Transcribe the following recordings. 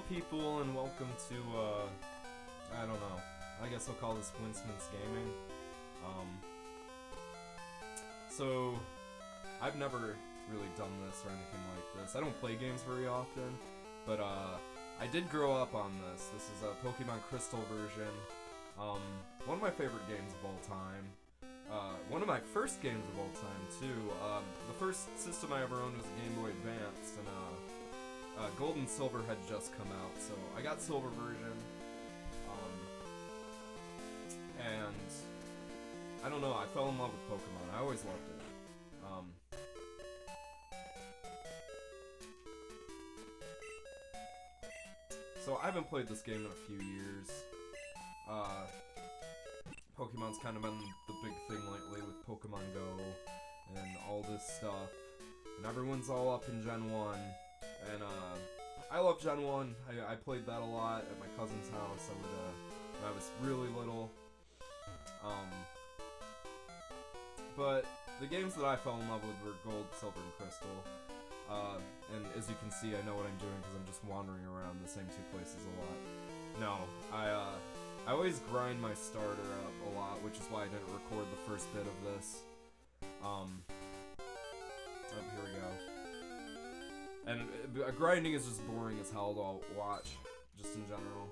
people, and welcome to, I don't know, I guess I'll call this Wincmence Gaming. So, I've never really done this or anything like this. I don't play games very often, but, I did grow up on this. This is a Pokemon Crystal version. One of my favorite games of all time. One of my first games of all time, too. The first system I ever owned was a Game Boy Advance, and, Gold and Silver had just come out, so I got Silver version, and I don't know, I fell in love with Pokemon. I always loved it. So I haven't played this game in a few years. Pokemon's kind of been the big thing lately with Pokemon Go and all this stuff, and everyone's all up in Gen 1. And, I love Gen 1. I played that a lot at my cousin's house. When I was really little. But the games that I fell in love with were Gold, Silver, and Crystal. And as you can see, I know what I'm doing because I'm just wandering around the same two places a lot. No, I always grind my starter up a lot, which is why I didn't record the first bit of this. Oh, here we go. And grinding is just boring as hell to watch, just in general.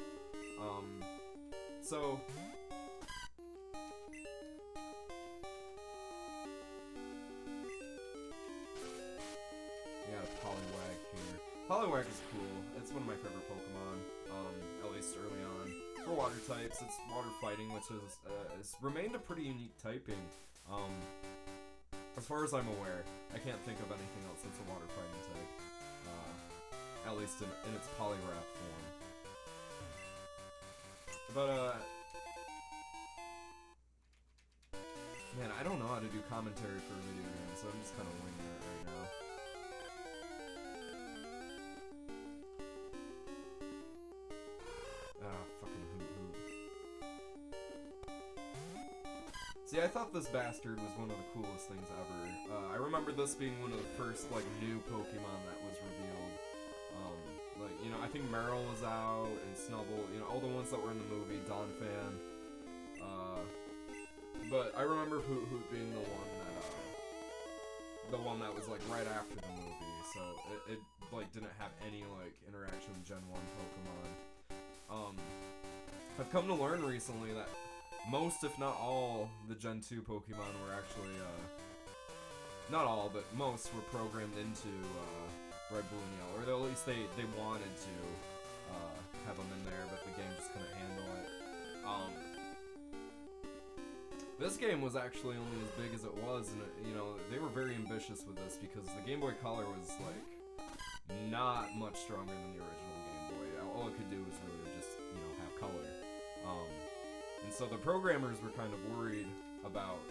So... We got a Poliwag here. Poliwag is cool. It's one of my favorite Pokemon, at least early on. For water types, it's water fighting, which is it's remained a pretty unique typing. As far as I'm aware, I can't think of anything else that's a water fighting type. At least in its Poliwrath form. But, man, I don't know how to do commentary for a video game, so I'm just kind of winging it right now. Ah, fucking hoot. See, I thought this bastard was one of the coolest things ever. I remember this being one of the first, like, new Pokemon that was revealed. Like, you know, I think Meryl was out, and Snubbull, you know, all the ones that were in the movie, Donphan. But I remember Hoot being the one that was, like, right after the movie, so it like, didn't have any, like, interaction with Gen 1 Pokemon. I've come to learn recently that most, if not all, the Gen 2 Pokemon were actually, not all, but most were programmed into, Red, Blue, and Yellow, or at least they wanted to have them in there, but the game just couldn't handle it. This game was actually only as big as it was, and you know, they were very ambitious with this because the Game Boy Color was like not much stronger than the original Game Boy. All it could do was really just, you know, have color. And so the programmers were kind of worried about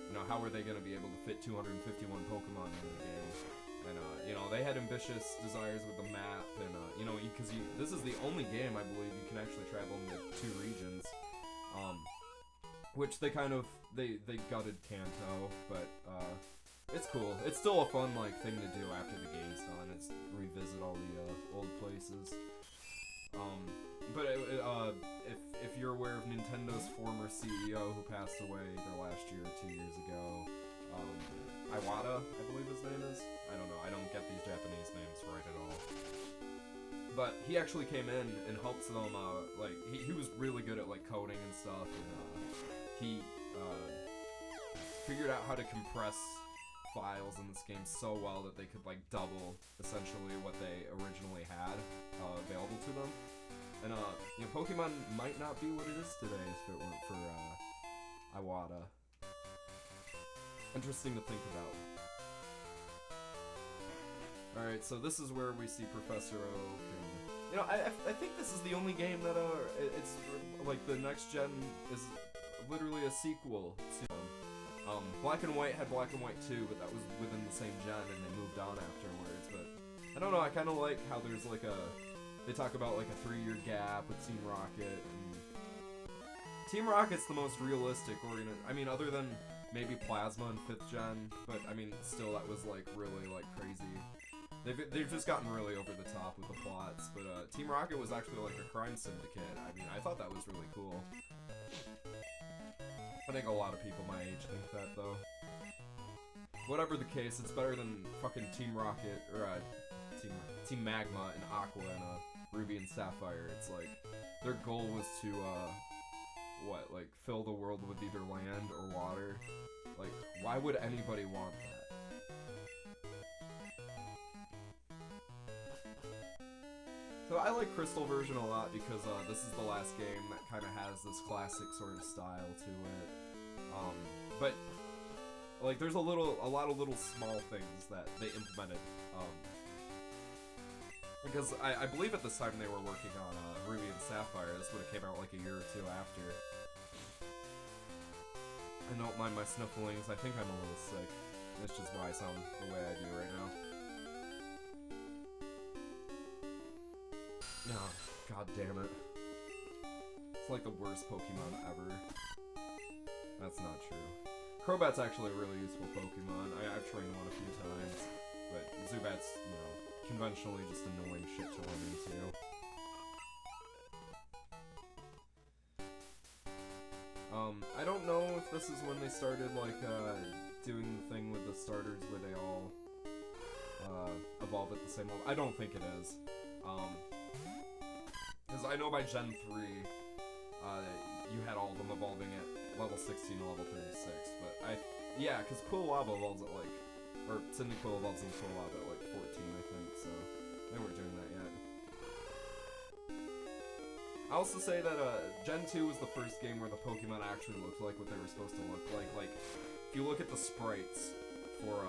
you know, how were they going to be able to fit 251 Pokemon in the game? And, you know, they had ambitious desires with the map, and, you know, because this is the only game, I believe, you can actually travel into 2 regions, which they kind of, they gutted Kanto, but, it's cool. It's still a fun, like, thing to do after the game's done. It's revisit all the, old places. But if you're aware of Nintendo's former CEO who passed away either last year or 2 years ago, Iwata, I believe his name is. I don't know. I don't get these Japanese names right at all. But he actually came in and helped them. Like he was really good at like coding and stuff, and he figured out how to compress files in this game so well that they could like double essentially what they originally had available to them. And, you know, Pokemon might not be what it is today if it weren't for, Iwata. Interesting to think about. Alright, so this is where we see Professor Oak, and, you know, I think this is the only game that, it's, like, the next gen is literally a sequel to, Black and White had Black and White 2, but that was within the same gen, and they moved on afterwards, but, I don't know, I kinda like how there's, like, they talk about, like, a 3-year gap with Team Rocket, and Team Rocket's the most realistic I mean, other than maybe Plasma in 5th gen, but, I mean, still, that was, like, really, like, crazy. they've just gotten really over the top with the plots. But Team Rocket was actually like a crime syndicate. I mean, I thought that was really cool. I think a lot of people my age think that, though. Whatever the case, it's better than fucking Team Rocket, or Team Magma and Aqua and Ruby and Sapphire. It's like, their goal was to, like, fill the world with either land or water. Like, why would anybody want that? So I like Crystal version a lot because this is the last game that kind of has this classic sort of style to it. But like there's a lot of little small things that they implemented. Because I believe at this time they were working on Ruby and Sapphire. This would have came out like a year or two after. And don't mind my snifflings. I think I'm a little sick. That's just why I sound the way I do right now. No, god damn it. It's like the worst Pokemon ever. That's not true. Crobat's actually a really useful Pokemon. I've trained one a few times, but Zubat's, you know, conventionally just annoying shit to run into. I don't know if this is when they started, like, doing the thing with the starters where they all, evolve at the same level. I don't think it is. Because I know by Gen 3, you had all of them evolving at level 16 to level 36, but yeah, because Quillava evolves at, like, or Cyndaquil evolves in Quillava at, like, 14, I think, so they weren't doing that yet. I also say that, Gen 2 was the first game where the Pokemon actually looked like what they were supposed to look like. Like, if you look at the sprites for,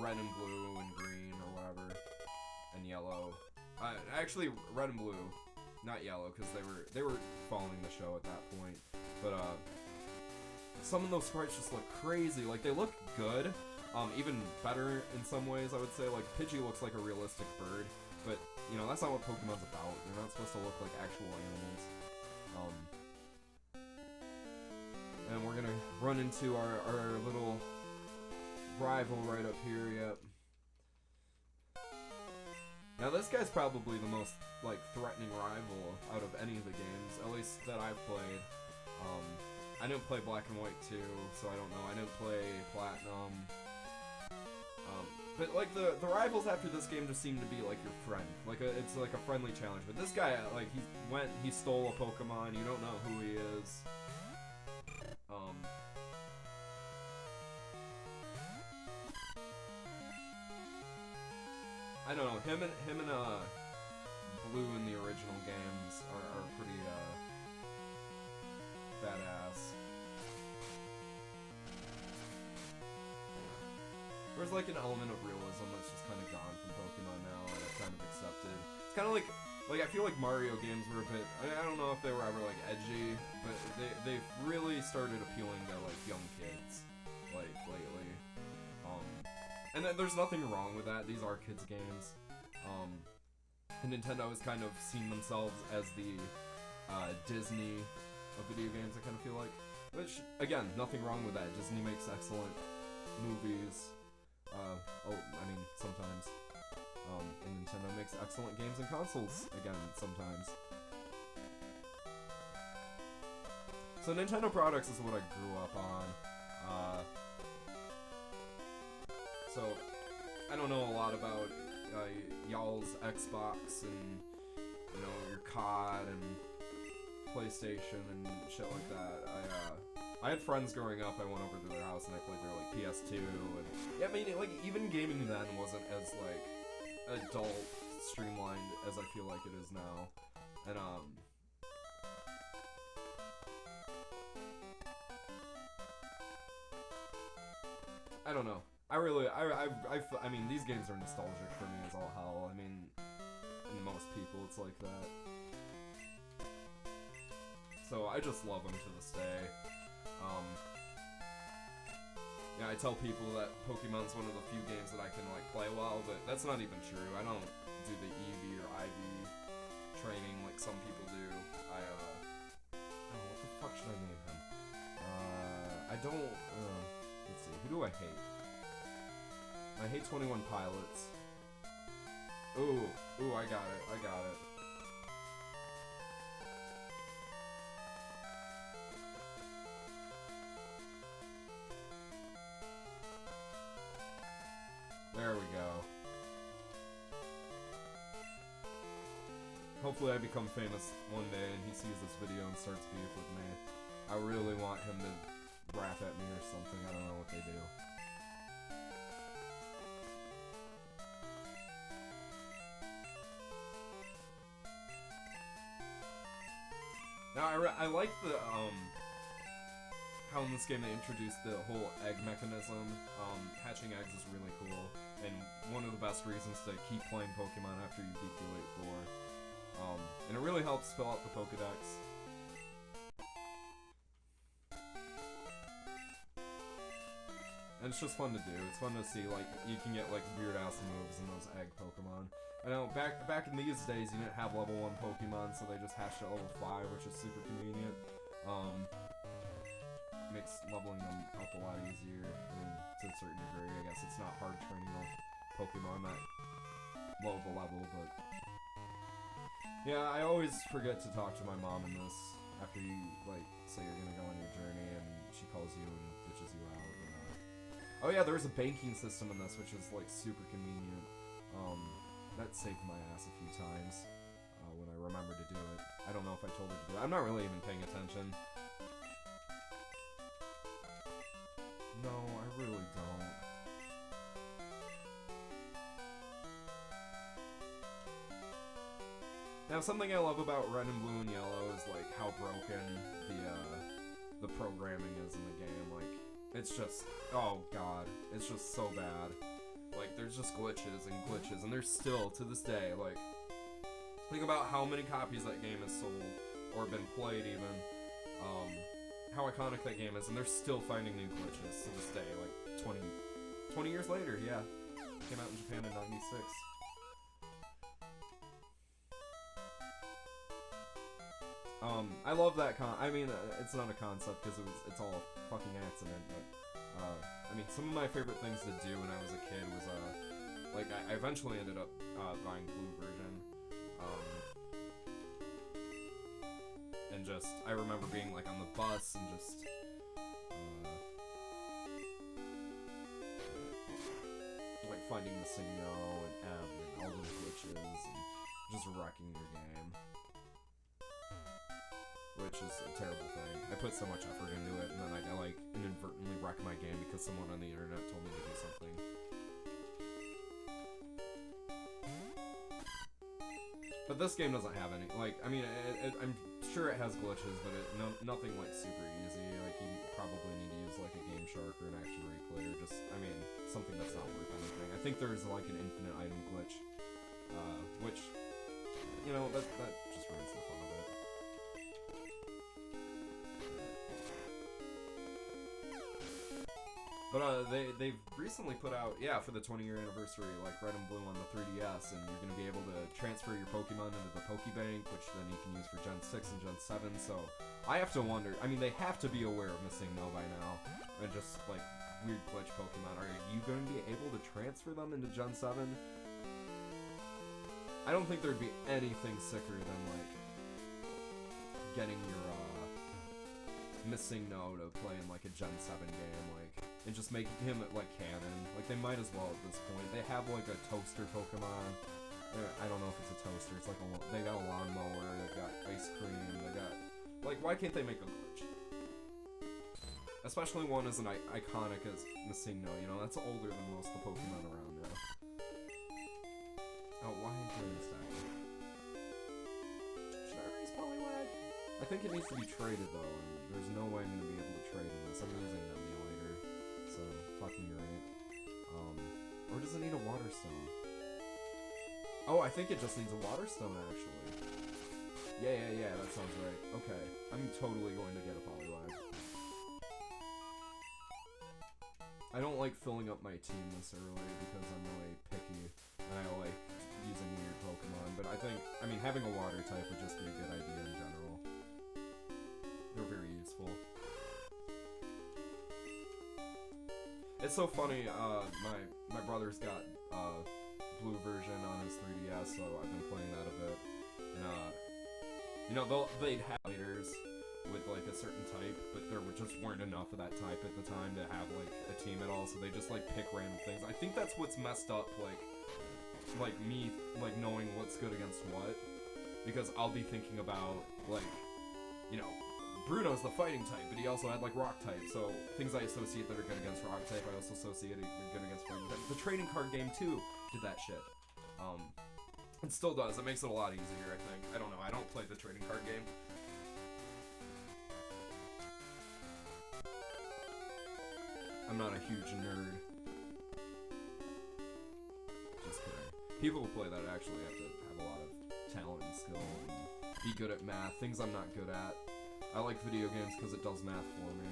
Red and Blue and Green or whatever, and Yellow, actually, Red and Blue, not Yellow, because they were following the show at that point. But some of those sprites just look crazy. Like they look good, even better in some ways. I would say like Pidgey looks like a realistic bird, but you know that's not what Pokemon's about. They're not supposed to look like actual animals. And we're gonna run into our little rival right up here. Yep. Now this guy's probably the most, like, threatening rival out of any of the games, at least that I've played. I didn't play Black and White 2, so I don't know. I didn't play Platinum. But, like, the rivals after this game just seem to be, like, your friend. Like, it's, like, a friendly challenge. But this guy, like, he stole a Pokemon, you don't know who he is. I don't know, him and Blue in the original games are pretty, badass. There's like an element of realism that's just kind of gone from Pokemon now, and I've kind of accepted. It's kind of like I feel like Mario games were a bit, I don't know if they were ever, like, edgy, but they've really started appealing to, like, young kids, like, lately. And there's nothing wrong with that. These are kids' games. And Nintendo has kind of seen themselves as the Disney of video games, I kind of feel like. Which, again, nothing wrong with that. Disney makes excellent movies. I mean, sometimes. And Nintendo makes excellent games and consoles, again, sometimes. So Nintendo products is what I grew up on. So, I don't know a lot about y'all's Xbox and, you know, your COD and PlayStation and shit like that. I had friends growing up, I went over to their house and I played their, like, PS2, and, yeah, I mean, like, even gaming then wasn't as, like, adult, streamlined as I feel like it is now. And, I don't know. I mean, these games are nostalgic for me as all hell. I mean, in most people, it's like that. So I just love them to this day. Yeah, I tell people that Pokemon's one of the few games that I can, like, play well, but that's not even true. I don't do the EV or IV training like some people do. Oh, what the fuck should I name him? I don't, let's see, who do I hate? I hate 21 Pilots. Ooh, ooh, I got it, I got it. There we go. Hopefully I become famous one day and he sees this video and starts beef with me. I really want him to rap at me or something, I don't know what they do. Now, I like the, how in this game they introduced the whole egg mechanism. Hatching eggs is really cool, and one of the best reasons to keep playing Pokemon after you beat the Elite Four. And it really helps fill out the Pokedex. And it's just fun to do. It's fun to see, like, you can get, like, weird-ass moves in those egg Pokemon. I know, back in these days, you didn't have level 1 Pokemon, so they just hatched at level 5, which is super convenient. Makes leveling them up a lot easier, I mean, to a certain degree. I guess it's not hard training a Pokemon that low of a level, but... Yeah, I always forget to talk to my mom in this, after you, like, say you're gonna go on your journey, and she calls you and ditches you out. Oh yeah, there's a banking system in this, which is, like, super convenient. That saved my ass a few times when I remembered to do it. I don't know if I told her to do it. I'm not really even paying attention. No, I really don't. Now, something I love about Red and Blue and Yellow is, like, how broken the programming is in the game. Like, it's just, oh god, it's just so bad. Like, there's just glitches, and there's still, to this day, like, think about how many copies that game has sold, or been played even, how iconic that game is, and they're still finding new glitches to this day, like, 20 years later, yeah. Came out in Japan in 96. I love that I mean, it's not a concept, because it's all a fucking accident, but, I mean, some of my favorite things to do when I was a kid was, like, I eventually ended up, buying Blue version, and just, I remember being, like, on the bus, and just, like, finding the signal, and M, and all those glitches, and just wrecking your game. Which is a terrible thing. I put so much effort into it, and then I like, inadvertently wreck my game because someone on the internet told me to do something. But this game doesn't have any, like, I mean, I'm sure it has glitches, but nothing, like, super easy. Like, you probably need to use, like, a Game Shark or an Action Replay, or just, I mean, something that's not worth anything. I think there's, like, an infinite item glitch, which, you know, that just ruins the fun of it. But they've recently put out, yeah, for the 20-year anniversary, like Red and Blue on the 3DS, and you're going to be able to transfer your Pokemon into the Pokebank, which then you can use for Gen 6 and Gen 7, so I have to wonder, I mean, they have to be aware of Missing No by now, and just, like, weird glitch Pokemon. Are you going to be able to transfer them into Gen 7? I don't think there'd be anything sicker than, like, getting your, Missing No to play in, like, a Gen 7 game, like, and just making him, like, canon. Like, they might as well at this point. They have, like, a toaster Pokemon. I don't know if it's a toaster. It's like they got a lawnmower, they've got ice cream, they got... Like, why can't they make a glitch? Especially one as iconic as Missing No, you know? That's older than most of the Pokemon around now. Oh, why am I doing this back? Should I raise Poliwag? I think it needs to be traded, though, and there's no way I'm going to be able to trade in this. I'm using an emulator, so fuck me right. Or does it need a water stone? Oh, I think it just needs a water stone, actually. Yeah, that sounds right. Okay, I'm totally going to get a Poliwag. I don't like filling up my team this early because I'm really picky, and I like using weird Pokemon, but I think, I mean, having a water type would just be a good idea in general. They're very useful. It's so funny, my brother's got, Blue version on his 3DS, so I've been playing that a bit. And, you know, they'd have fighters with, like, a certain type, but there just weren't enough of that type at the time to have, like, a team at all, so they just, like, pick random things. I think that's what's messed up, like me, like, knowing what's good against what, because I'll be thinking about, like, you know, Bruno's the fighting type, but he also had, like, rock type, so things I associate that are good against rock type, I also associate good against fighting type. The trading card game, too, did that shit. It still does. It makes it a lot easier, I think. I don't know. I don't play the trading card game. I'm not a huge nerd. Just kidding. People who play that actually have to have a lot of talent and skill and be good at math, things I'm not good at. I like video games because it does math for me.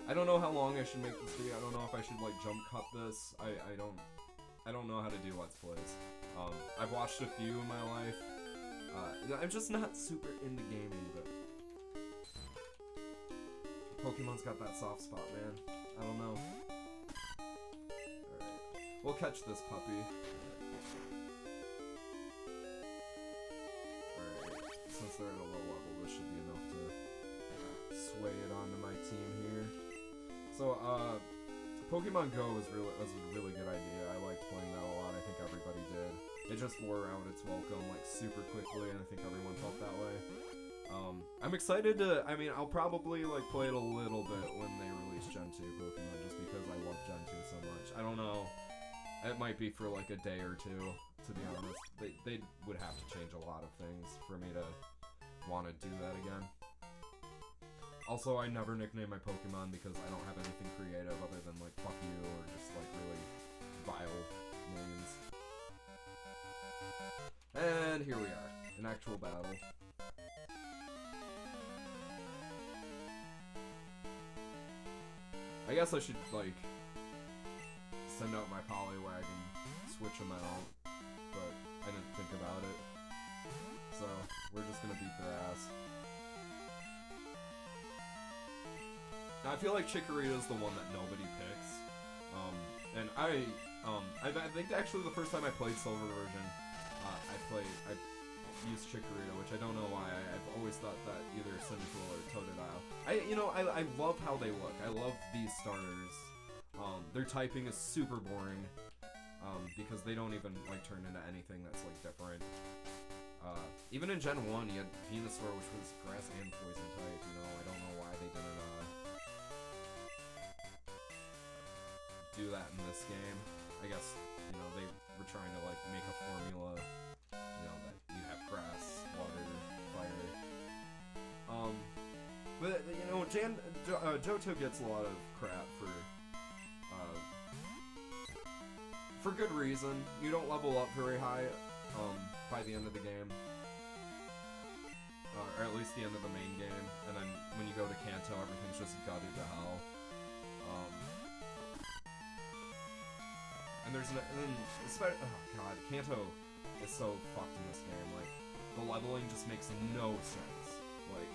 I don't know how long I should make this video. I don't know if I should, like, jump cut this. I don't know how to do Let's Plays. I've watched a few in my life. I'm just not super into gaming, but Pokemon's got that soft spot, man. I don't know. Alright. We'll catch this puppy. Alright. Since they're at a low level, this should be enough to sway it onto my team here. So, Pokemon Go was a really good idea. I liked playing that a lot. I think everybody did. It just wore out its welcome, like, super quickly, and I think everyone felt that way. I'm excited to, I mean, I'll probably, like, play it a little bit when they release Gen 2 Pokemon, just because I love Gen 2 so much. I don't know. It might be for, like, a day or two, to be honest. They would have to change a lot of things for me to want to do that again. Also, I never nickname my Pokemon because I don't have anything creative other than, like, fuck you or just, like, really vile names. And here we are, an actual battle. I guess I should, like, send out my Poliwag and switch them out, but I didn't think about it. So, we're just gonna beat their ass. Now, I feel like Chikorita's the one that nobody picks, and I think actually the first time I played Silver version, I used Chikorita, which I don't know why. I've always thought that either Cyndaquil or Totodile. I love how they look. I love these starters. Their typing is super boring, because they don't even, like, turn into anything that's, like, different. Even in Gen 1, you had Venusaur, which was grass and poison type, you know. I don't know why they didn't, do that in this game. I guess, you know, they were trying to, like, make a formula, you know, that you have grass, water, fire. But, you know, Johto gets a lot of crap for good reason. You don't level up very high, by the end of the game. Or at least the end of the main game. And then when you go to Kanto, everything's just gutted to hell. And there's oh god, Kanto is so fucked in this game. Like, the leveling just makes no sense. Like,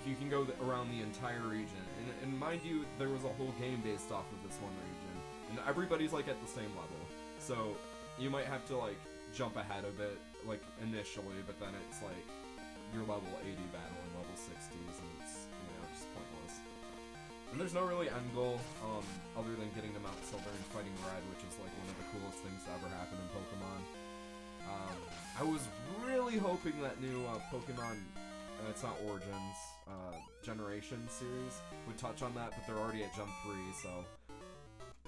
you can go around the entire region, and mind you, there was a whole game based off of this one region, and everybody's, like, at the same level. So you might have to, like, jump ahead a bit, like, initially, but then it's like you're level 80 battling level 60s, and it's, you know, just pointless. And there's no really end goal, other than getting to Mount Silver and fighting Red, which is, like, one of the coolest things to ever happen in Pokemon. I was really hoping that new Pokemon, it's not Origins, Generation series would touch on that, but they're already at Gen 3, so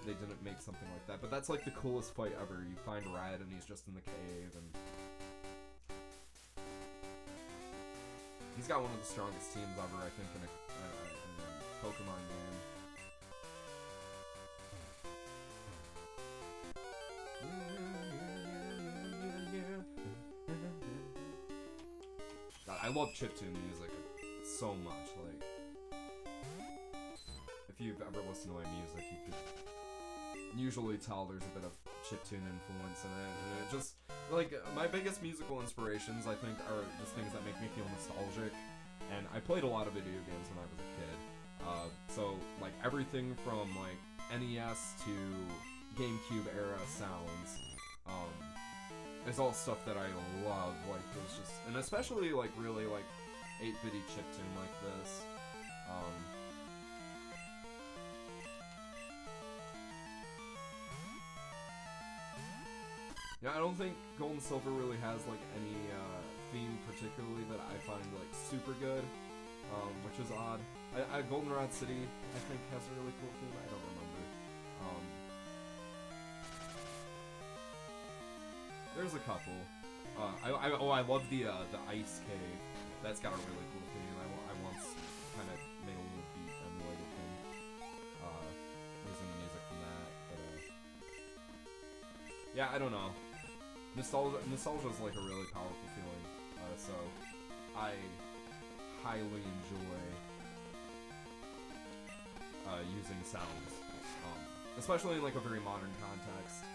they didn't make something like that. But that's, like, the coolest fight ever. You find Red and he's just in the cave, and he's got one of the strongest teams ever, I think, in a Pokemon game. God, I love chiptune music so much. Like, if you've ever listened to my music, you could usually tell there's a bit of chiptune influence in it. And it just, like, my biggest musical inspirations, I think, are just things that make me feel nostalgic. And I played a lot of video games when I was a kid. So, like, everything from, like, NES to GameCube era sounds, is all stuff that I love. Like, it was just, and especially, like, really, like, 8-bitty chiptune like this. Yeah, I don't think Gold and Silver really has, like, any, theme particularly that I find, like, super good, which is odd. Goldenrod City, I think, has a really cool theme. I don't remember. There's a couple. I love the Ice Cave. That's got a really cool theme. I once kind of made a little beat emulated thing, using the music from that. But, yeah, I don't know. Nostalgia is like a really powerful feeling. So I highly enjoy using sounds, especially in like a very modern context.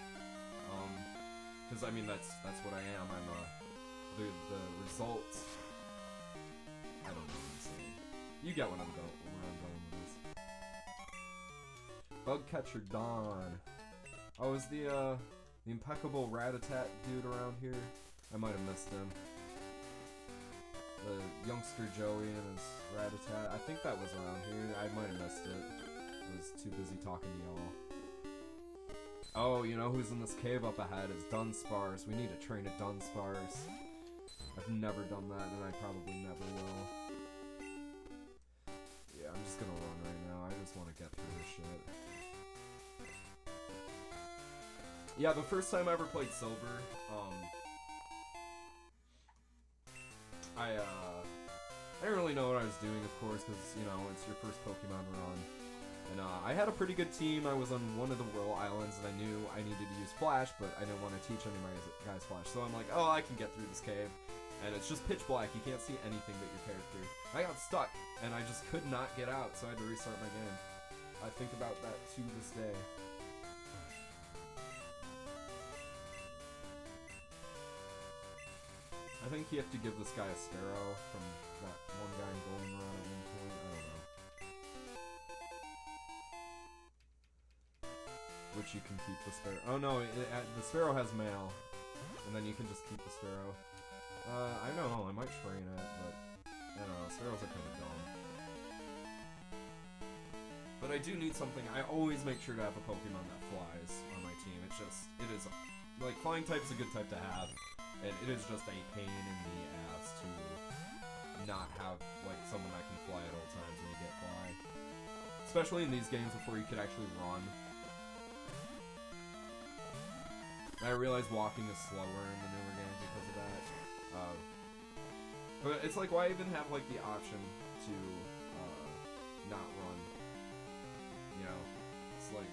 Because I mean that's what I am. I'm the result. I don't know what I'm saying. You get where I'm going with this. Bugcatcher Dawn. Oh, is the impeccable Rat-a-tat dude around here? I might have missed him. The youngster Joey and his Rat-a-tat. I think that was around here. I might have missed it. I was too busy talking to y'all. Oh, you know who's in this cave up ahead is Dunsparce. We need to train a Dunsparce. I've never done that, and I probably never will. Yeah, I'm just gonna run right now. I just want to get through this shit. Yeah, the first time I ever played Silver, I didn't really know what I was doing, of course, because, you know, it's your first Pokemon run. And I had a pretty good team. I was on one of the Whirl Islands, and I knew I needed to use Flash, but I didn't want to teach any of my guys Flash. So I'm like, oh, I can get through this cave. And it's just pitch black. You can't see anything that you're carried through. I got stuck, and I just could not get out, so I had to restart my game. I think about that to this day. I think you have to give this guy a Sparrow from that one guy in Goldenrod at one point. I don't know. Which you can keep the Sparrow. Oh no, the Sparrow has mail. And then you can just keep the Sparrow. I don't know, I might train it, but I don't know, Sparrows are kind of dumb. But I do need something. I always make sure to have a Pokemon that flies on my team. It is, like, flying type's a good type to have. And it is just a pain in the ass to not have, like, someone that can fly at all times when you get fly. Especially in these games before you could actually run. And I realize walking is slower in the newer games because of that. But it's like, why even have, like, the option to not run? You know? It's like,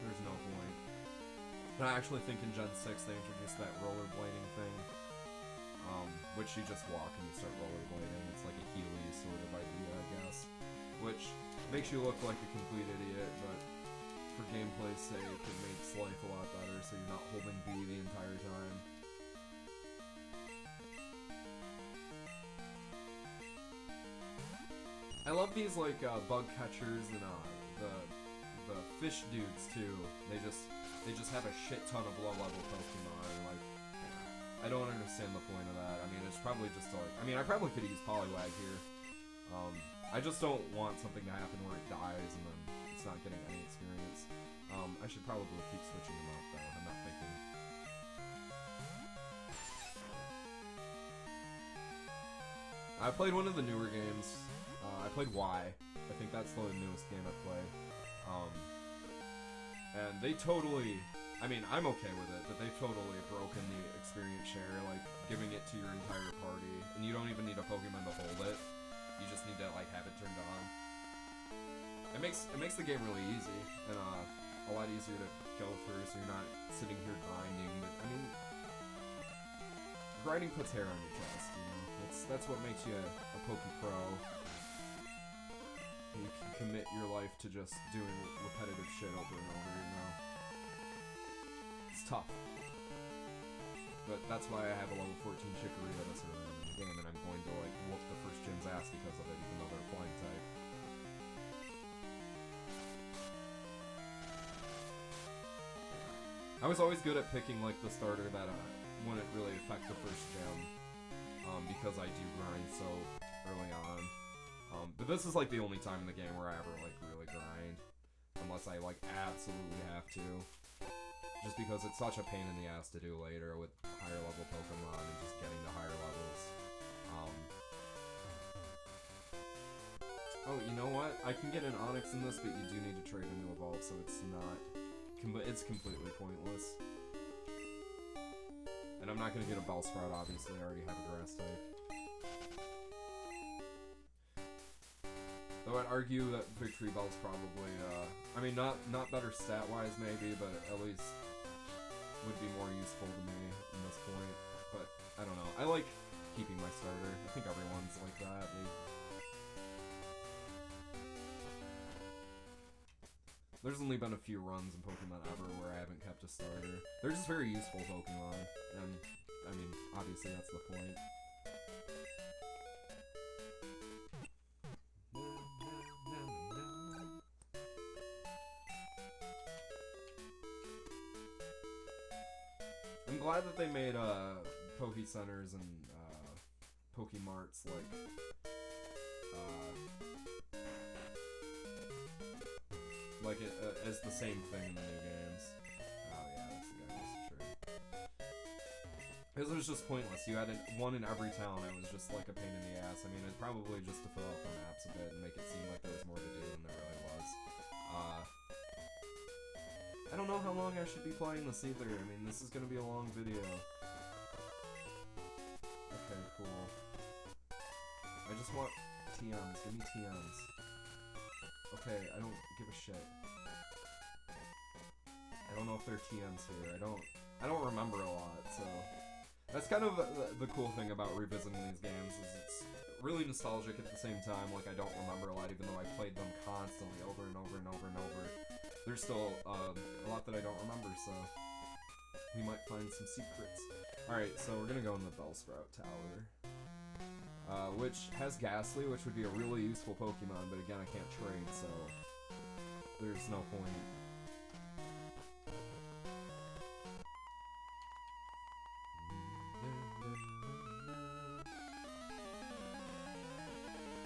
there's no point. And I actually think in Gen 6 they introduced that rollerblading thing, which you just walk and you start rollerblading. It's like a Healy sort of idea, I guess, which makes you look like a complete idiot, but for gameplay's sake, it makes life a lot better, so you're not holding B the entire time. I love these, like, bug catchers and the fish dudes too. They just have a shit ton of low-level Pokemon. Like, I don't understand the point of that. I mean, it's probably just to, like, I mean, I probably could use Poliwag here. I just don't want something to happen where it dies and then it's not getting any experience. I should probably keep switching them out though. I'm not thinking. I played one of the newer games. I played Y. I think that's the newest game I've played. And they totally, I mean, I'm okay with it, but they've totally broken the experience share, like, giving it to your entire party, and you don't even need a Pokemon to hold it. You just need to, like, have it turned on. It makes the game really easy, and a lot easier to go through, so you're not sitting here grinding. But, I mean, grinding puts hair on your chest, you know? That's what makes you a Poke Pro. You can commit your life to just doing repetitive shit over and over, you know? It's tough. But that's why I have a level 14 Chikorita this early in the game, and I'm going to, like, whoop the first gym's ass because of it, even though they're flying type. I was always good at picking, like, the starter that wouldn't really affect the first gym, because I do grind so early on. But this is, like, the only time in the game where I ever, like, really grind. Unless I, like, absolutely have to. Just because it's such a pain in the ass to do later with higher level Pokemon and just getting to higher levels. Oh, you know what? I can get an Onix in this, but you do need to trade into Evolve, so it's not... It's completely pointless. And I'm not going to get a Bellsprout, obviously. I already have a Grass type. Though I'd argue that Victory Bell's probably, I mean, not better stat-wise maybe, but at least would be more useful to me in this point. But, I don't know. I like keeping my starter. I think everyone's like that. There's only been a few runs in Pokemon ever where I haven't kept a starter. They're just very useful Pokemon, and, I mean, obviously that's the point. I'm glad that they made Poke Centers and Pokemarts like as the same thing in the new games. Oh yeah, that's the guy who's true. Because it was just pointless. You had one in every town. It was just like a pain in the ass. I mean, it's probably just to fill out the maps a bit and make it seem like there was more to do than there really was. I don't know how long I should be playing this either. I mean, this is gonna be a long video. Okay, cool. I just want TMs. Give me TMs. Okay, I don't give a shit. I don't know if there are TMs here. I don't remember a lot, so that's kind of the cool thing about revisiting these games is it's really nostalgic at the same time. Like I don't remember a lot, even though I played them constantly over and over and over and over. There's still a lot that I don't remember, so we might find some secrets. Alright, so we're gonna go in the Bellsprout Tower. Which has Ghastly, which would be a really useful Pokemon, but again, I can't trade, so there's no point.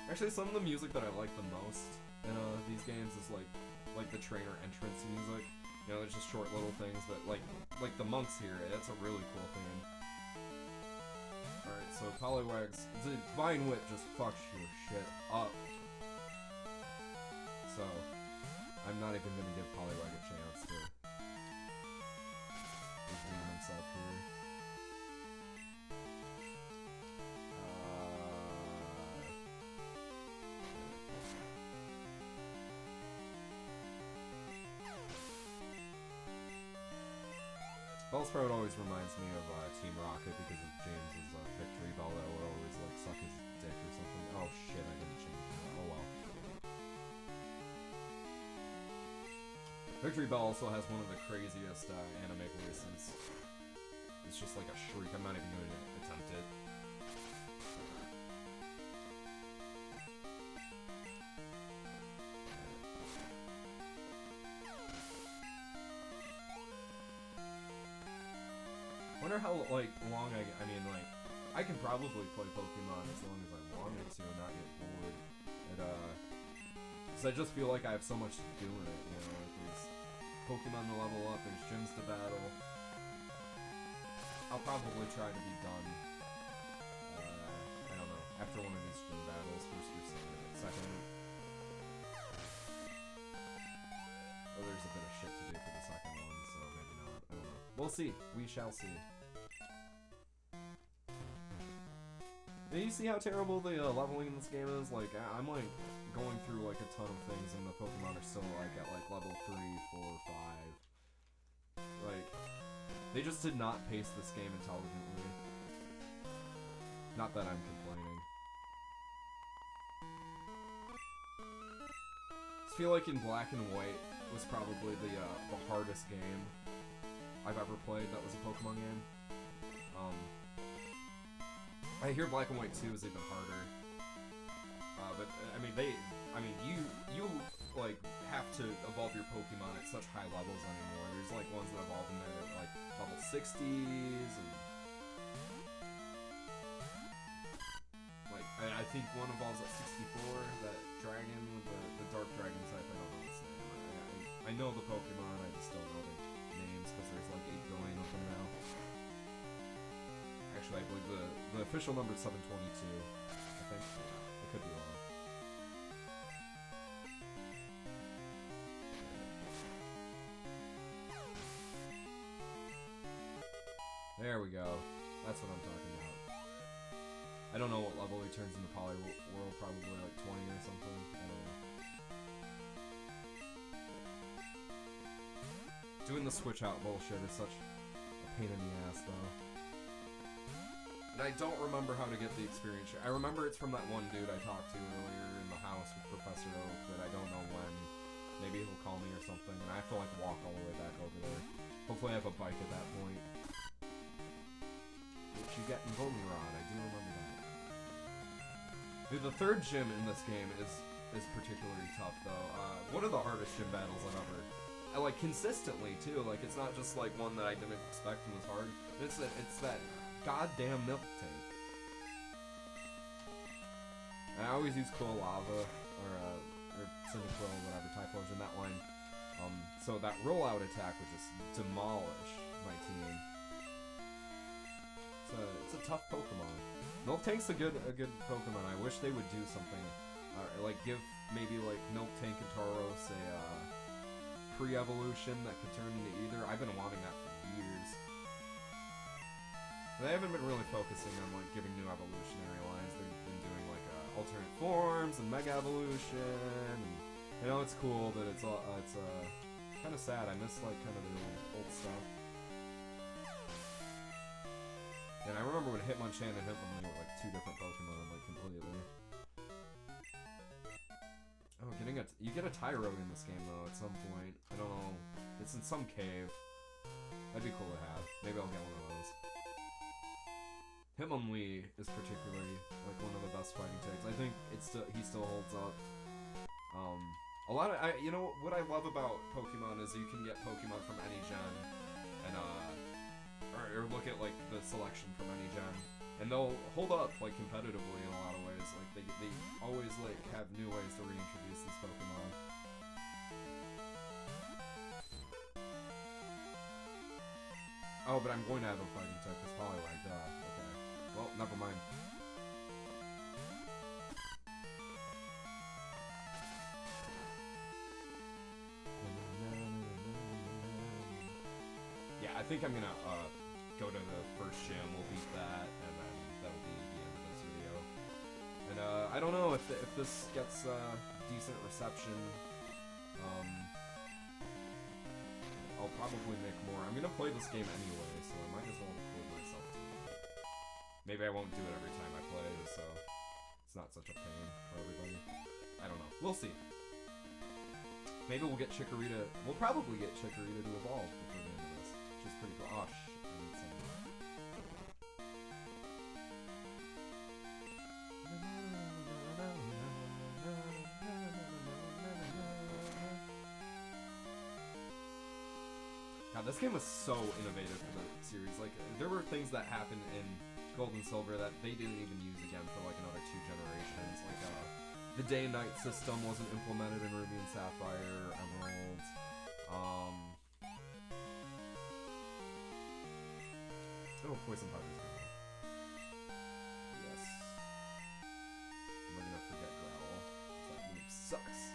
Actually, some of the music that I like the most in these games is like the trainer entrance music. You know, it's just short little things, but like the monks here, that's a really cool theme. Alright, so Poliwag's Divine Whip just fucks your shit up. So, I'm not even gonna give Poliwag a chance to redeem himself here. Bellsprout always reminds me of Team Rocket because of James's Victory Bell that would always like suck his dick or something. Oh shit, I didn't change that. Oh well. Victory Bell also has one of the craziest anime voices. It's just like a shriek. I'm not even going to attempt it. Wonder how like long I mean like I can probably play Pokemon as long as I wanted to and not get bored. Cause I just feel like I have so much to do in it, you know, like there's Pokemon to level up, there's gyms to battle. I'll probably try to be done, I don't know, after one of these gym battles, first or second. Oh, there's a bit of shit to do for the second one, so maybe not, I don't know. We'll see, we shall see. And you see how terrible the leveling in this game is? Like, I'm like going through like a ton of things and the Pokemon are still like at like level 3, 4, 5. Like, they just did not pace this game intelligently. Not that I'm complaining. feel like in Black and White was probably the hardest game I've ever played that was a Pokemon game. I hear Black and White 2 is even harder. But I mean, you like have to evolve your Pokemon at such high levels anymore. There's like ones that evolve in their like level 60s and like I think one evolves at 64. That dragon with the dark dragon type. I don't know its name. I know the Pokemon. I just don't know their names because there's like 8 billion of them now. Actually, I believe the official number is 722. I think. I could be wrong. There we go. That's what I'm talking about. I don't know what level he turns into Poliwhirl, probably like 20 or something. I don't know. Doing the switch out bullshit is such a pain in the ass, though. And I don't remember how to get the experience share. I remember it's from that one dude I talked to earlier in the house with Professor Oak, but I don't know when. Maybe he'll call me or something, and I have to like walk all the way back over there. Hopefully I have a bike at that point. Which you get in Goldenrod, I do remember that. Dude, the third gym in this game is particularly tough, though. One of the hardest gym battles I've ever... like, consistently, too. Like, it's not just, like, one that I didn't expect and was hard. It's that goddamn milk tank. And I always use Cool Lava, or Cyndaquil, whatever, Typhlosion, that line. So that rollout attack would just demolish my team. It's a tough Pokemon. Miltank's a good Pokemon. I wish they would do something, like give maybe like Miltank and Tauros a pre-evolution that could turn into either. I've been wanting that for years. They haven't been really focusing on like giving new evolutionary lines. They've been doing like alternate forms and Mega Evolution. And I know it's cool, but it's kind of sad. I miss like kind of the old stuff. And I remember when Hitmonchan and Hitmonlee were like 2 different Pokemon, like completely. Oh, you get a Tyro in this game though at some point. I don't know. It's in some cave. That'd be cool to have. Maybe I'll get one of those. Hitmonlee is particularly like one of the best fighting types. I think he still holds up. You know what I love about Pokemon is you can get Pokemon from any gen, and or look at like the selection from any gen, and they'll hold up like competitively in a lot of ways. Like they always like have new ways to reintroduce these Pokemon. Oh, but I'm going to have a fighting type because Poliwag, duh. Okay. Well, never mind. Yeah, I think I'm gonna go to the first gym, we'll beat that, and then that'll be the end of this video. And I don't know if this gets decent reception. I'll probably make more. I'm gonna play this game anyway, so I might as well record myself too. Maybe I won't do it every time I play, so it's not such a pain for everybody. I don't know. We'll see. Maybe we'll get Chikorita. We'll probably get Chikorita to evolve before the end of this, which is pretty cool. Oh, shit. I need some. God, this game was so innovative for the series. Like, there were things that happened in Gold and Silver that they didn't even use again for like another 2 generations. Like, the day and night system wasn't implemented in Ruby and Sapphire or Emerald. Oh, Poison Powder's good. Yes. We're gonna forget Growl. That move sucks.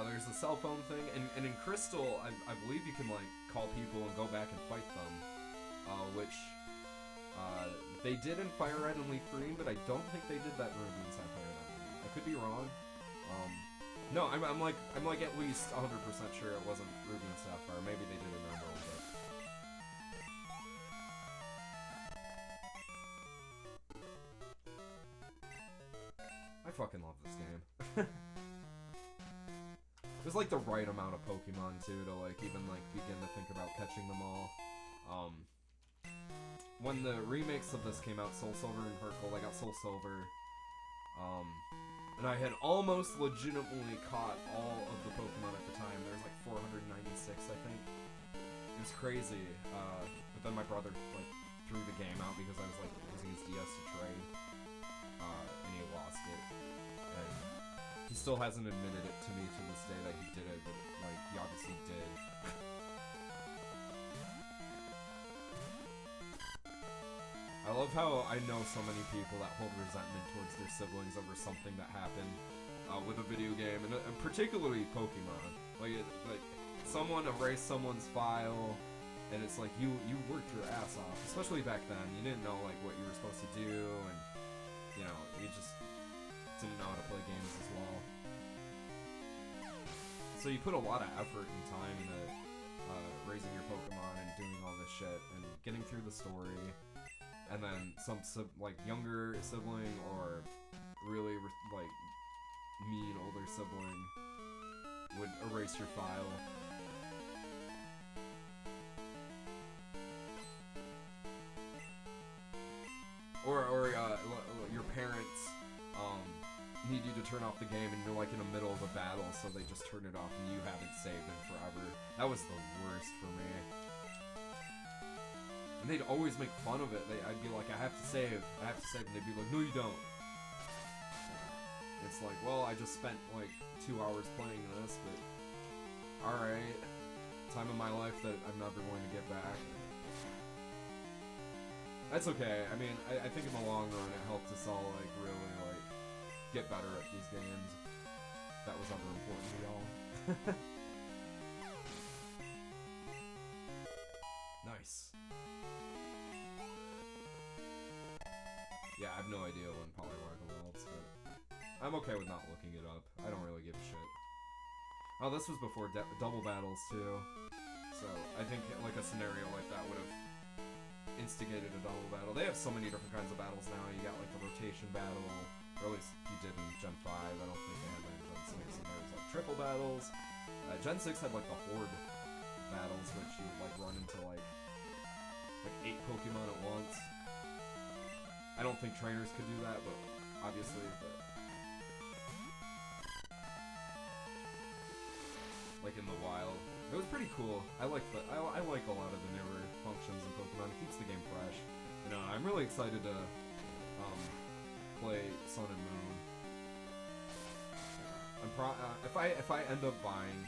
There's the cell phone thing, and in Crystal, I believe you can like call people and go back and fight them, which they did in Fire Red and Leaf Green, but I don't think they did that in Ruby and Sapphire and Emerald. I could be wrong. No, I'm like at least 100% sure it wasn't Ruby and Sapphire. Maybe they did in Emerald, but. I fucking love this game. There's like the right amount of Pokemon too to like even like begin to think about catching them all. When the remakes of this came out, Soul Silver and Heart Gold, I got Soul Silver. And I had almost legitimately caught all of the Pokemon at the time. There was like 496, I think. It was crazy. But then my brother like threw the game out because I was like using his DS to trade. And he lost it. And he still hasn't admitted it to me to this day that he did it, but like he obviously did. I love how I know so many people that hold resentment towards their siblings over something that happened with a video game, and particularly Pokemon. Like someone erased someone's file, and it's like you worked your ass off, especially back then. You didn't know like what you were supposed to do, and you know you just didn't know how to play games as well. So you put a lot of effort and time into raising your Pokemon and doing all this shit and getting through the story. And then some like younger sibling or really like mean older sibling would erase your file. Or your parents need you to turn off the game and you're like in the middle of a battle, so they just turn it off and you haven't saved in forever. That was the worst for me. And they'd always make fun of it. I'd be like, I have to save, and they'd be like, no you don't. It's like, well, I just spent like 2 hours playing this, but alright. Time of my life that I'm never going to get back. That's okay. I mean, I think in the long run it helped us all like really like get better at these games. That was ever important to y'all. Nice. Yeah, I have no idea when Poliwag evolves, but I'm okay with not looking it up. I don't really give a shit. Oh, this was before double battles too, so I think like a scenario like that would have instigated a double battle. They have so many different kinds of battles now. You got like the rotation battle, or at least you did in Gen 5. I don't think they had that in Gen 6. And there was like triple battles. Gen 6 had like the horde battles, which you would like run into like 8 Pokemon at once. I don't think trainers could do that, but obviously, like in the wild, it was pretty cool. I like a lot of the newer functions in Pokemon. It keeps the game fresh. You know, I'm really excited to play Sun and Moon. If I end up buying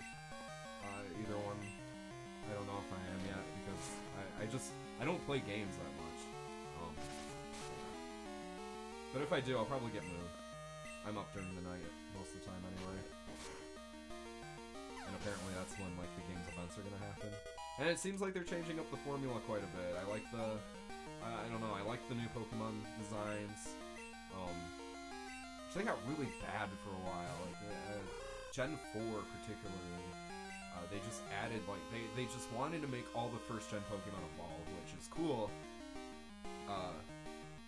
either one, I don't know if I am yet because I don't play games that much. But if I do, I'll probably get Moon. I'm up during the night most of the time anyway. And apparently that's when like the game's events are gonna happen. And it seems like they're changing up the formula quite a bit. I like the I don't know, I like the new Pokemon designs. Which they got really bad for a while. Like Gen 4 particularly. They just added like they just wanted to make all the first gen Pokemon evolve, which is cool.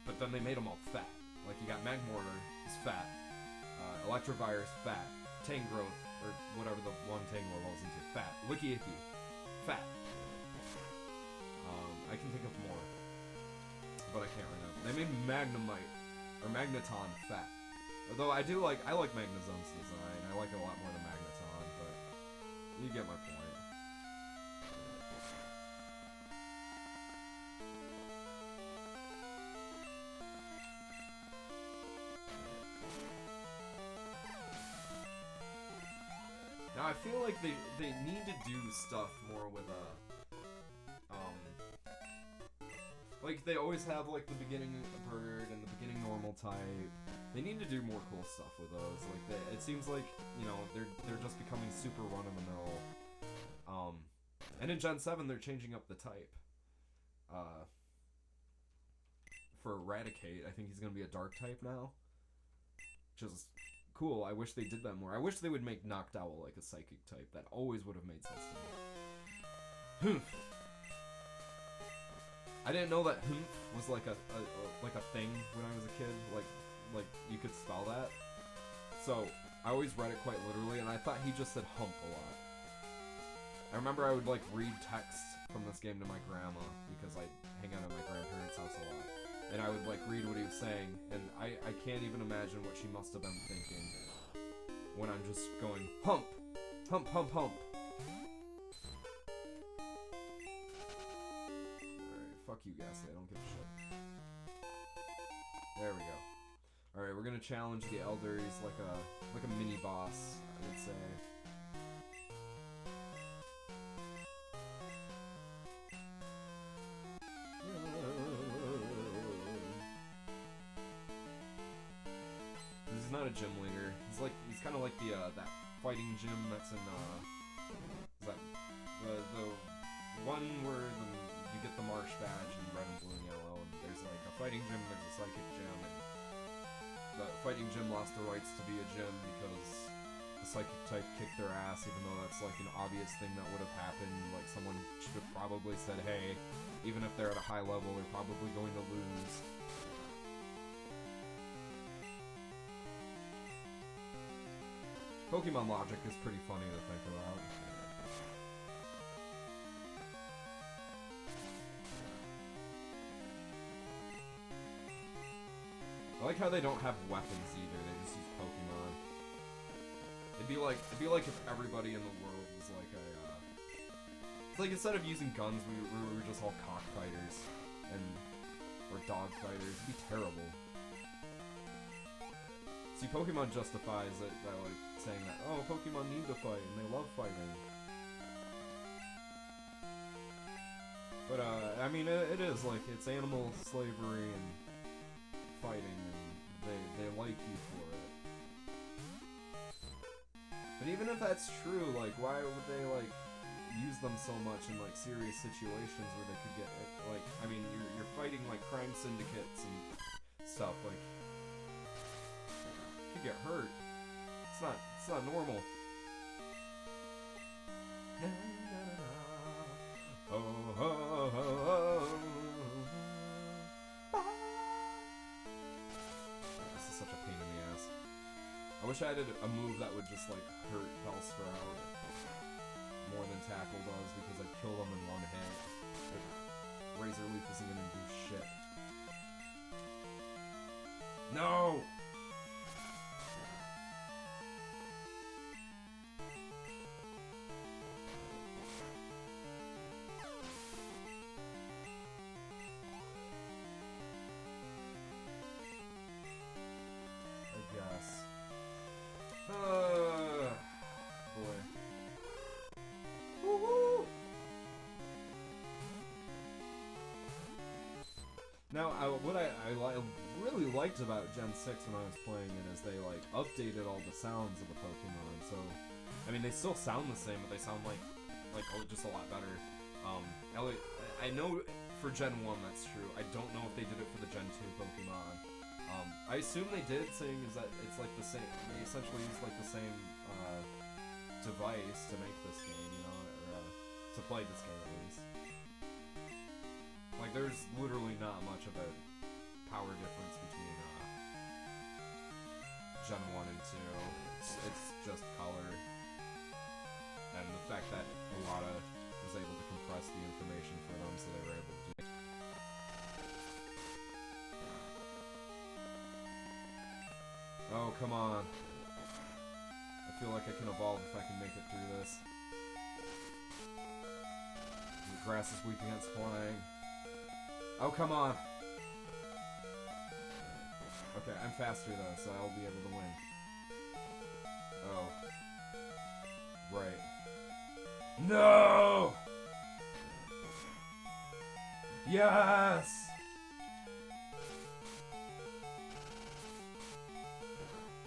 But then they made them all fat. Like you got Magmortar is fat. Electivire is fat. Tangrowth, or whatever the one Tango evolves into, fat. Licky-Icky, fat. I can think of more, but I can't right now. They made Magnemite, or Magneton, fat. Although I like Magnezon's design. I like it a lot more than Magneton, but you get my point. Now I feel like they need to do stuff more with like they always have like the beginning bird and the beginning normal type. They need to do more cool stuff with those. Like it seems like, you know, they're just becoming super run of the mill. And in Gen 7 they're changing up the type. For Eradicate, I think he's gonna be a dark type now. Which is cool. I wish they did that more. I wish they would make Noctowl like a psychic type. That always would have made sense to me. I didn't know that was like a thing when I was a kid. Like you could spell that. So, I always read it quite literally, and I thought he just said hump a lot. I remember I would, like, read text from this game to my grandma, because I hang out at my grandparents' house a lot. And I would, like, read what he was saying, and I can't even imagine what she must have been thinking when I'm just going, hump! Hump, hump, hump! Alright, fuck you, Ghastly, I don't give a shit. There we go. Alright, we're gonna challenge the Elder. He's like a mini boss, I would say. He's not a gym leader. He's kind of like the that fighting gym that's in is that the one where you get the marsh badge in red and blue and yellow, and there's like a fighting gym, there's a psychic gym, and the fighting gym lost the rights to be a gym because the psychic type kicked their ass, even though that's like an obvious thing that would have happened. Like, someone should have probably said, hey, even if they're at a high level, they're probably going to lose. Pokemon logic is pretty funny to think about. I like how they don't have weapons either, they just use Pokemon. It'd be like if everybody in the world was like a, it's like instead of using guns, we were just all cockfighters, or dog fighters. It'd be terrible. See, Pokemon justifies it by, like, saying that, oh, Pokemon need to fight, and they love fighting. But, I mean, it is, like, it's animal slavery and fighting, and they like you for it. But even if that's true, like, why would they, like, use them so much in, like, serious situations where they could get, like, I mean, you're fighting, like, crime syndicates and stuff, like, you get hurt. It's not normal. Oh, oh, oh, oh. This is such a pain in the ass. I wish I had a move that would just like hurt Bellsprout more than Tackle does, because I'd kill them in one hit. Like, Razor Leaf isn't gonna do shit. No! Boy. Woo-hoo! Now, what I really liked about Gen 6 when I was playing it is they, like, updated all the sounds of the Pokemon, so, I mean, they still sound the same, but they sound like just a lot better. I know for Gen 1 that's true. I don't know if they did it for the Gen 2 Pokemon. I assume they did, seeing is that it's like the same, they essentially use like the same device to make this game, you know, or to play this game at least. Like, there's literally not much of a power difference between Gen 1 and 2. It's just color. And the fact that Iwata was able to compress the information for them so they were able to do it. Oh, come on. I feel like I can evolve if I can make it through this. The grass is weak against flying. Oh, come on. Okay, I'm faster though, so I'll be able to win. Oh. Right. No! Yes!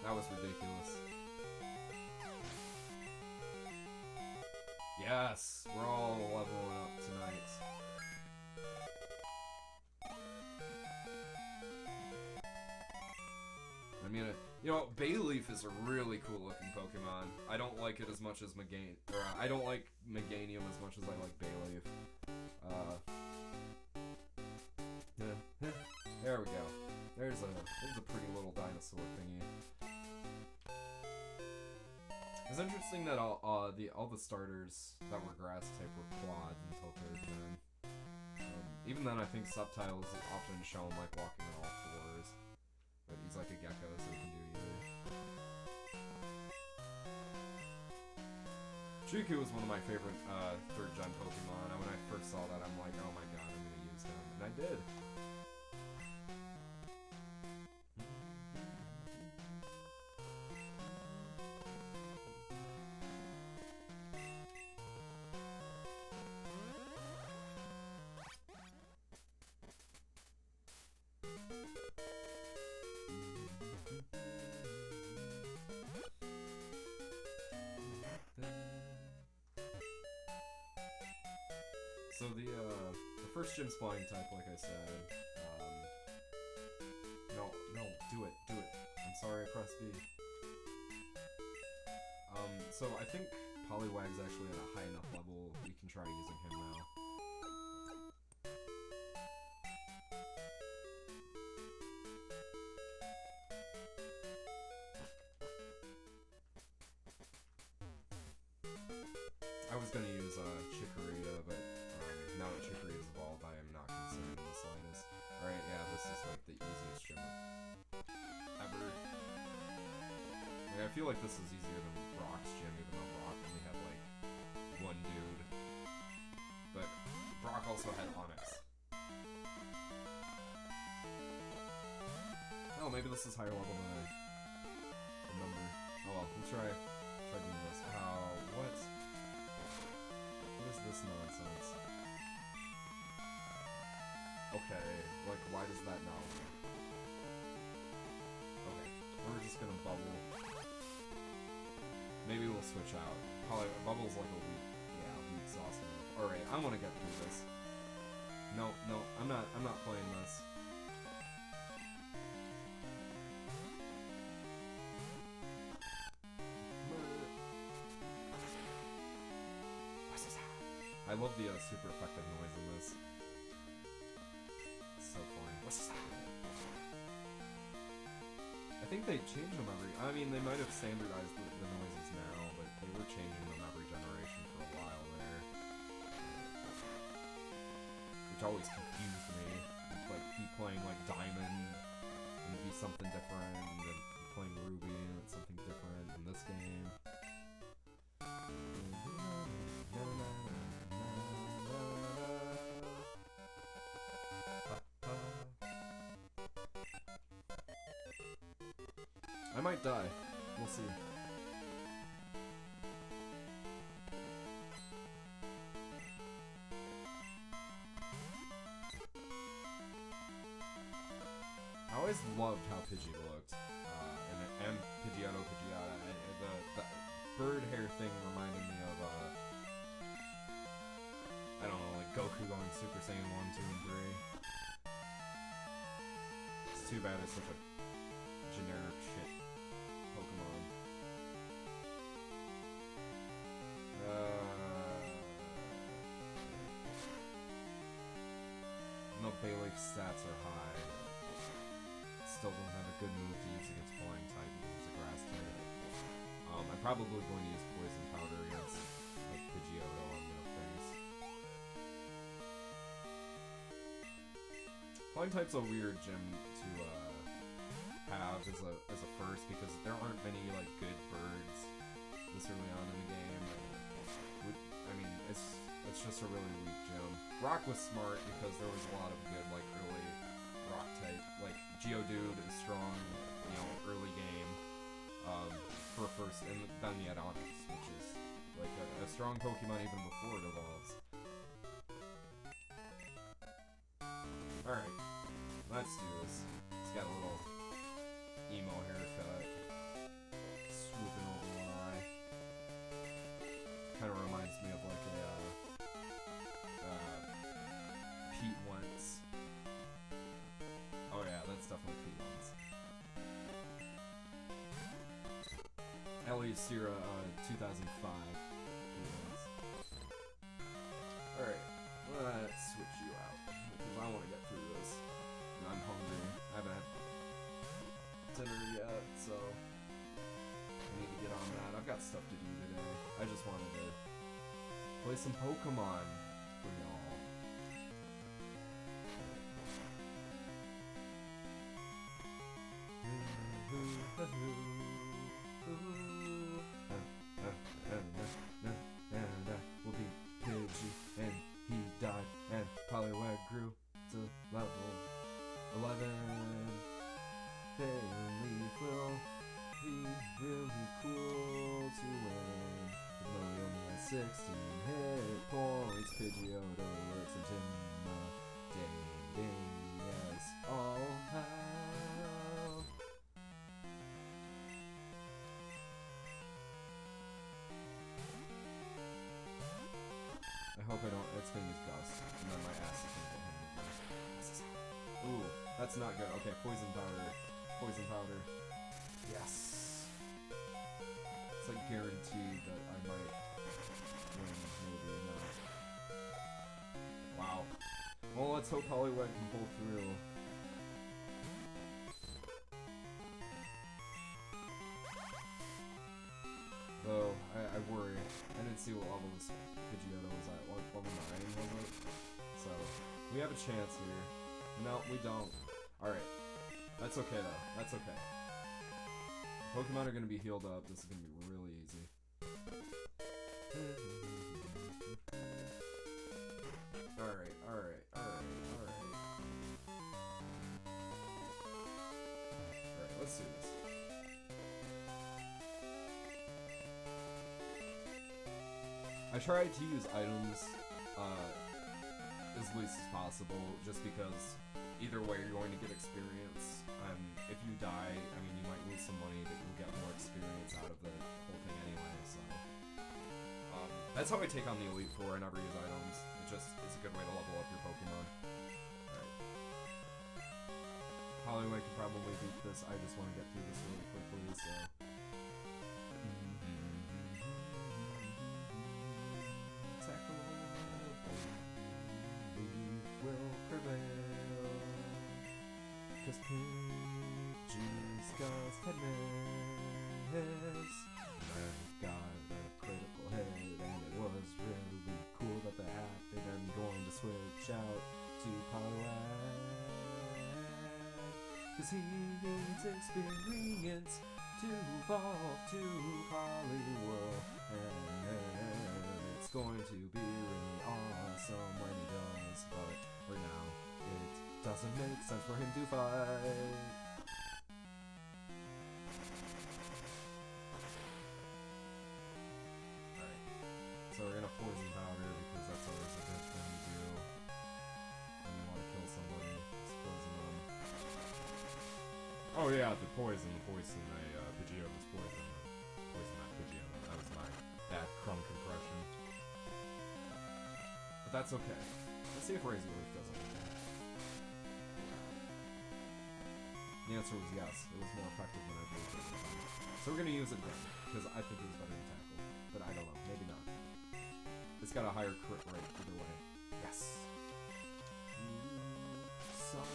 That was ridiculous. Yes! We're all leveling up tonight. I mean, you know, Bayleaf is a really cool looking Pokemon. I don't like it as much as I don't like Meganium as much as I like Bayleaf. There we go. There's a pretty little dinosaur thingy. It's interesting that all the starters that were grass type were quads until third gen. Even then, I think subtitles often show him like walking on all fours, but he's like a gecko, so he can do either. Triku was one of my favorite third gen Pokemon, and when I first saw that, I'm like, oh my god, I'm gonna use him, and I did. So the first gym's flying type, like I said. No, do it. I'm sorry, I pressed B. So I think Poliwag's actually at a high enough level we can try using him now. I was gonna use Chikorita, but now that Chikorita's evolved, I am not concerned in the slightest. Alright, yeah, this is like the easiest gym ever. Like, I feel like this is easier than Brock's gym, even though Brock only had like one dude. But Brock also had Onyx. Oh, maybe this is higher level than I remember. Oh well, we'll try doing this. What? What is this nonsense? Okay, like, why does that not work? Okay, we're just gonna bubble. Maybe we'll switch out. Probably bubble's like a weak sauce move. Alright, I wanna get through this. No, I'm not playing this. I love the super effective noise in this. It's so funny. I think they change them I mean, they might have standardized the noises now, but they were changing them every generation for a while there. Which always confused me. Like, be playing like Diamond, and it'd be something different, and then playing Ruby, and it's something different in this game. I might die. We'll see. I always loved how Pidgey looked, and Pidgeotto. The bird hair thing reminded me of I don't know, like Goku going Super Saiyan 1, 2, and 3. It's too bad it's such a generic shit Pokemon. No, Bayleaf stats are high. Still don't have a good move to use against Flying type because it's a grass type. I'm probably going to use Poison Powder against like Pidgeotto I'm gonna face. Flying type's a weird gym to have as a first because there aren't many like good birds this early on in the game. I mean, it's just a really weak gym. Rock was smart because there was a lot of good like early rock type, like Geodude is strong, you know, early game for first, and then you had Onyx, which is like a strong Pokemon even before it evolves. Alright, let's do this. It's got a little emo haircut, swooping over one eye. Kind of reminds me of like a Pete Wentz. Oh yeah, that's definitely Pete Wentz. Ellie Sierra 2005. Alright, let's switch you out because I want to get through this. And I'm hungry. I haven't had dinner yet, so I need to get on that. I've got stuff to do today. I just wanted to play some Pokemon for y'all. Will be Pidgey, and he died, and Poliwag grew to level 11. Leaf will be really cool to win. Even though he only has 16 hit points, Pidgeotto looks intimidating as all hell. I hope I don't. It's gonna use Gust, and then my ass is gonna get hit. Ooh, that's not good. Okay, poison powder. Poison powder. Yes. It's like guaranteed that I might win, maybe not. Wow. Well, let's hope Poliwag can pull through. Though, I worry. I didn't see what level this Pidgeotto was at. Level 9, was it? So, we have a chance here. No, we don't. Alright. That's okay, though. That's okay. Pokemon are gonna be healed up. This is gonna be really easy. Alright, alright, alright, alright. Alright, let's do this. I tried to use items as least as possible, just because either way you're going to get experience. If you die, I mean, you might lose some money, but you'll get more experience out of the whole thing anyway, so. That's how I take on the Elite Four. I never use items. It's a good way to level up your Pokemon. Alright. Poliwag can probably beat this. I just want to get through this really quickly, so. Cause Pidgey's Gust had miss. I got a critical hit, and it was really cool that that happened. I'm going to switch out to Poliwag, cause he needs experience to evolve to Poliwag, and it's going to be really awesome when he does, but for now it doesn't make sense for him to fight. Alright. So we're gonna poison powder because that's always a good thing to do. When you want to kill somebody, just poison them. Oh yeah, the poison Pidgeotto's poison. Poison not Pidgeotto. That was my bad crumb compression. But that's okay. Let's see if Razor Leaf does anything. The answer was yes. It was more effective than I believed it was. So we're gonna use it again, because I think it was better than Tackle. But I don't know, maybe not. It's got a higher crit rate either way. Yes! You suck,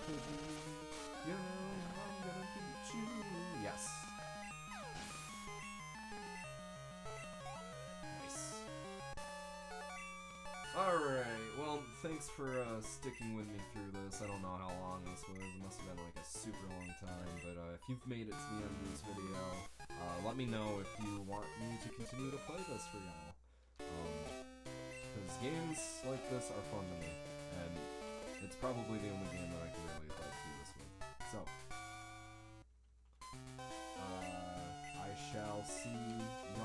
Pidgey. Yo, I'm gonna beat you. Yes. Nice. Alright, well, thanks for sticking with me through this. I don't know how long this was. It must have been like a super long time, but if you've made it to the end of this video, let me know if you want me to continue to play this for y'all. Because games like this are fun to me, and it's probably the only game that I can really like do this with. So, I shall see y'all